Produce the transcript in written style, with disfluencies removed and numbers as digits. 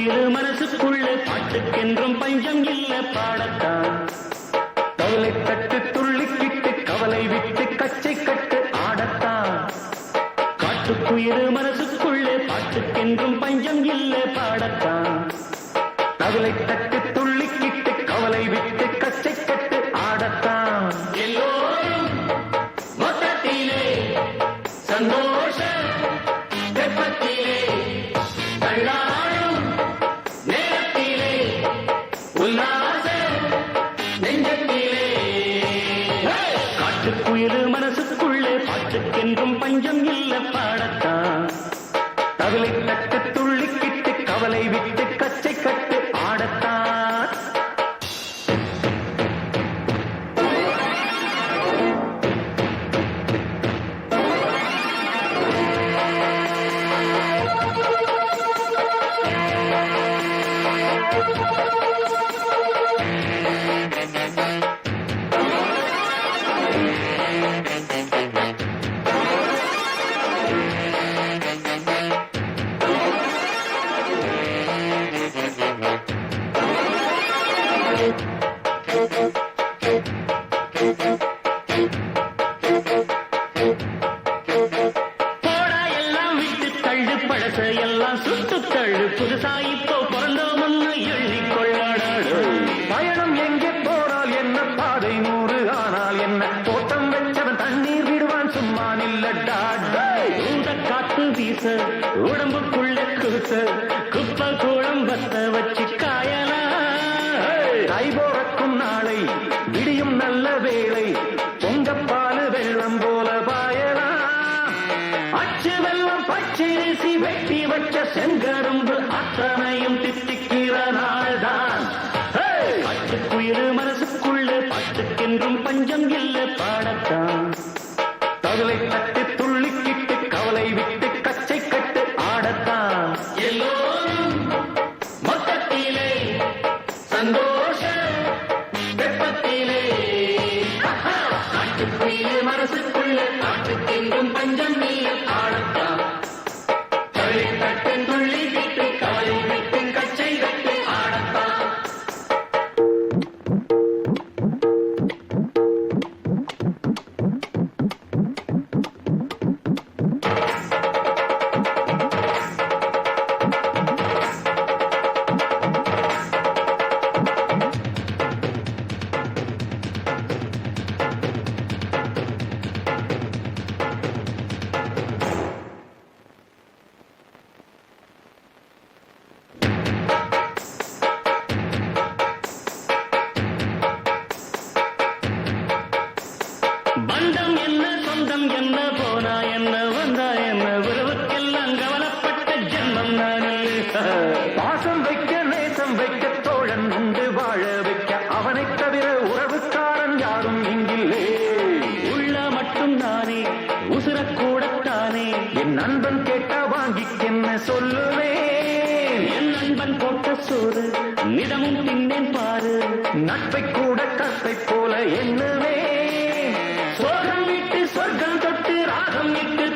காட்டுக்குயில் மனசுக்குள்ள பாட்டுக்கென்றும் பஞ்சம் இல்ல பாடத்தான் கவலை கட்டு துள்ளிக்கிட்டு கவலை விட்டு கச்சை கட்டு ஆடத்தான் காட்டுக்குயில் மனசுக்குள்ள பாட்டுக்கென்றும் பஞ்சம் இல்ல பாடத்தான் கவலை கட்டு துள்ளிக்கிட்டு கவலை விட்டு கச்சை கட்டு ஆடத்தான் எல்லோரும் மொத்தத்திலே சந்தோஷ வெப்பத்திலே தள்ளாடும் நேரத்திலே உல்லாச நெஞ்சத்திலே காட்டுக்குயில் மனசுக்குள்ளே பாட்டுக்கென்றும் பஞ்சம் இல்ல பாடத்தான் கவலை தட்டு துள்ளிக்கிட்டு கவலை விட்டு கச்சை கட்டு ஆடத்தான் எல்லாம் சுட்டு தள்ளு புதுசா இப்போ பிறந்தோம்னு எள்ளி கொள்ளாடாடு பயணம் எங்கே போனால் என்ன பாதை 100 ஆனால் என்ன தோட்டம் வச்சவன் தண்ணீர் விடுவான் சும்மா நில்லடா ஊத காத்து வீச உடம்புக்குள்ள கூச குப்பை கூடம் பத்த வச்சு காயலாம் கை போறக்கும் நாளை விடியும் நல்ல வேளை பொங்கப்பாலு வெள்ளம் போல பாயலாம் அச்சு வெள்ளம் பச்சரிசி வெட்டி வச்ச செங்கரும்பு அத்தனையும் தித்திக்கிற நாள்தான் பட்டுக்குயில் மனசுக்குள்ள பாட்டுக்கென்றும் பஞ்சம் இல்ல பாடத்தான் கவலை தட்டு துள்ளிக்கிட்டு கவலை விட்டு கச்சை கட்டு ஆடத்தான் எல்லோரும் மொத்தத்திலே சந்தோஷ வெப்பத்திலே காட்டுக்குயில் மனசுக்குள்ள பாட்டுக்கென்றும் பஞ்சம் இல்ல பாடத்தான் கவலை தட்டு துள்ளிக்கிட்டு கவலை விட்டு கச்சை கட்டு ஆடத்தான் பந்தம் என்ன சொந்தம் என்ன போனா என்ன வந்தா என்ன உறவுக்கெல்லாம் கவலைப்பட்ட ஜென்மம் நானே பாசம் வைக்க நேசம் வைக்க தோழன் உண்டு வாழ வைக்க அவனை தவிர உறவுக்காரன் யாரும் இங்கில்லே உள்ள மட்டும் நானே உசுரக்கூடத்தானே என் நண்பன் கேட்டா வாங்கிக்கென்ன சொல்லுவேன் என் நண்பன் போட்ட சோறு நிதமும் தின்னேன் பாரு நட்பை கூட கத்தை போல எண்ணுவே சொர்க்கம் விட்டு சொர்க்கம் தொட்டு ராகம் விட்டு